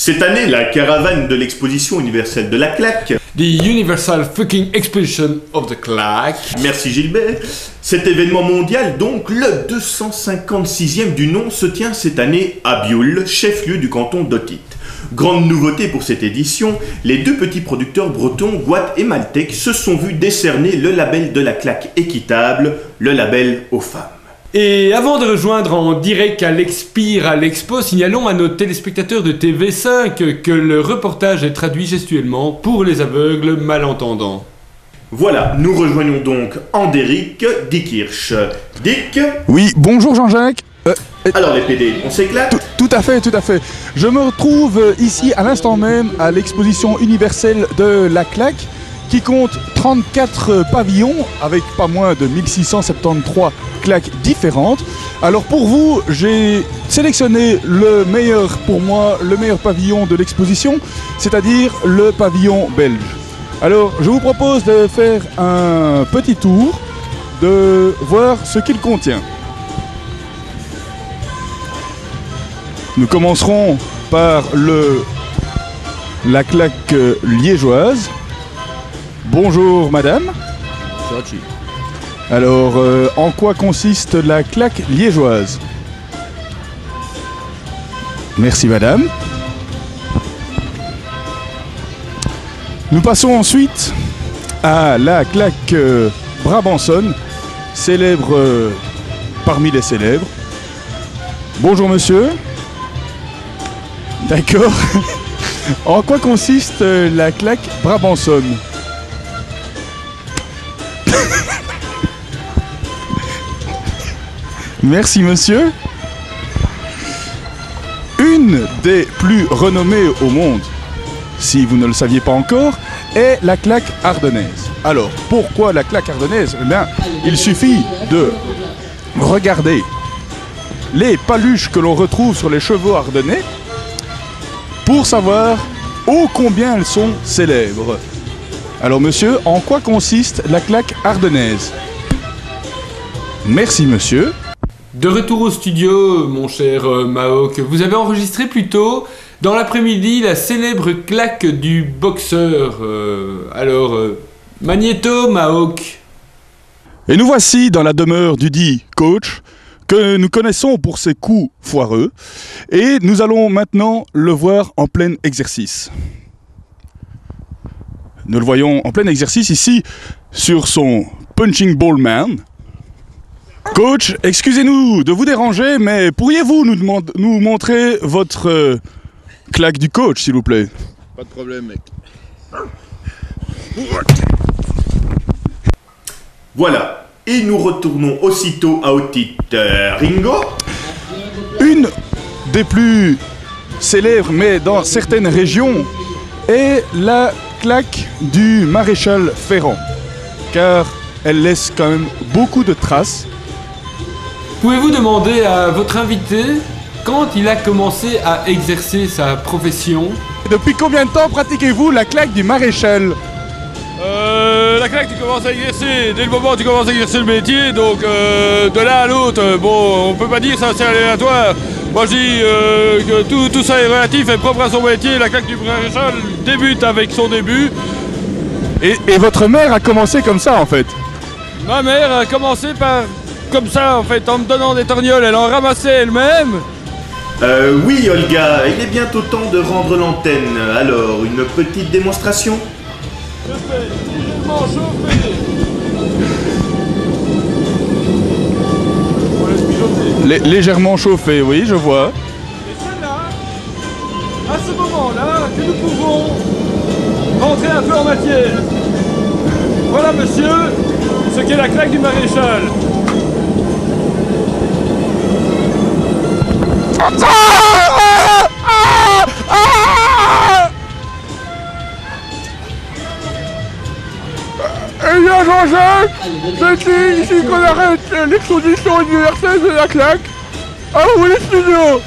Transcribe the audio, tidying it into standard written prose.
Cette année, la caravane de l'exposition universelle de la claque. The Universal Fucking Exposition of the Claque. Merci Gilbert. Cet événement mondial, donc le 256e du nom, se tient cette année à Biul, chef-lieu du canton d'Otite. Grande nouveauté pour cette édition, les deux petits producteurs bretons, Gouat et Maltec, se sont vus décerner le label de la claque équitable, le label aux femmes. Et avant de rejoindre en direct à l'Expire à l'Expo, signalons à nos téléspectateurs de TV5 que le reportage est traduit gestuellement pour les aveugles malentendants. Voilà, nous rejoignons donc Andéric Dickhirsch. Dick. Oui, bonjour Jean-Jacques. Alors les PD, on s'éclate? Tout à fait, tout à fait. Je me retrouve ici à l'instant même à l'exposition universelle de la claque qui compte 34 pavillons avec pas moins de 1673 claques différentes. Alors pour vous, j'ai sélectionné le meilleur, pour moi, le meilleur pavillon de l'exposition, c'est-à-dire le pavillon belge. Alors je vous propose de faire un petit tour, de voir ce qu'il contient. Nous commencerons par la claque liégeoise. Bonjour madame. Alors, en quoi consiste la claque liégeoise? Merci madame. Nous passons ensuite à la claque brabançonne, célèbre parmi les célèbres. Bonjour monsieur. D'accord. En quoi consiste la claque brabançonne? Merci monsieur. Une des plus renommées au monde, si vous ne le saviez pas encore, est la claque ardennaise. Alors, pourquoi la claque ardennaise? Eh bien, il suffit de regarder les paluches que l'on retrouve sur les chevaux ardennais pour savoir ô combien elles sont célèbres. Alors monsieur, en quoi consiste la claque ardennaise? Merci monsieur. De retour au studio, mon cher Mahawk, vous avez enregistré plus tôt, dans l'après-midi, la célèbre claque du boxeur. Magnéto, Mahawk. Et nous voici dans la demeure du dit coach, que nous connaissons pour ses coups foireux, et nous allons maintenant le voir en plein exercice. Nous le voyons en plein exercice ici, sur son punching ball man. Coach, excusez-nous de vous déranger, mais pourriez-vous nous montrer votre claque du coach, s'il vous plaît? Pas de problème, mec. Voilà, et nous retournons aussitôt à Otite. Ringo? Une des plus célèbres, mais dans certaines régions, est la claque du maréchal Ferrand, car elle laisse quand même beaucoup de traces. Pouvez-vous demander à votre invité quand il a commencé à exercer sa profession? Depuis combien de temps pratiquez-vous la claque du maréchal? La claque, tu commences à exercer dès le moment où tu commences à exercer le métier, donc de là à l'autre, bon, on peut pas dire ça c'est aléatoire. Moi je dis que tout ça est relatif et propre à son métier. La claque du maréchal débute avec son début. Et votre mère a commencé comme ça en fait? Ma mère a commencé comme ça en fait, en me donnant des torgnoles, elle en ramassait elle-même. Oui Olga, il est bientôt temps de rendre l'antenne. Alors, une petite démonstration? Je fais légèrement chauffer. On laisse mijoter. Légèrement chauffé, oui, je vois. Et c'est là, à ce moment-là, que nous pouvons rentrer un peu en matière. Voilà monsieur, ce qu'est la claque du maréchal. Eh bien Jean-Jacques, c'est ici qu'on arrête l'exposition universelle de la claque. Ah oui, les studios.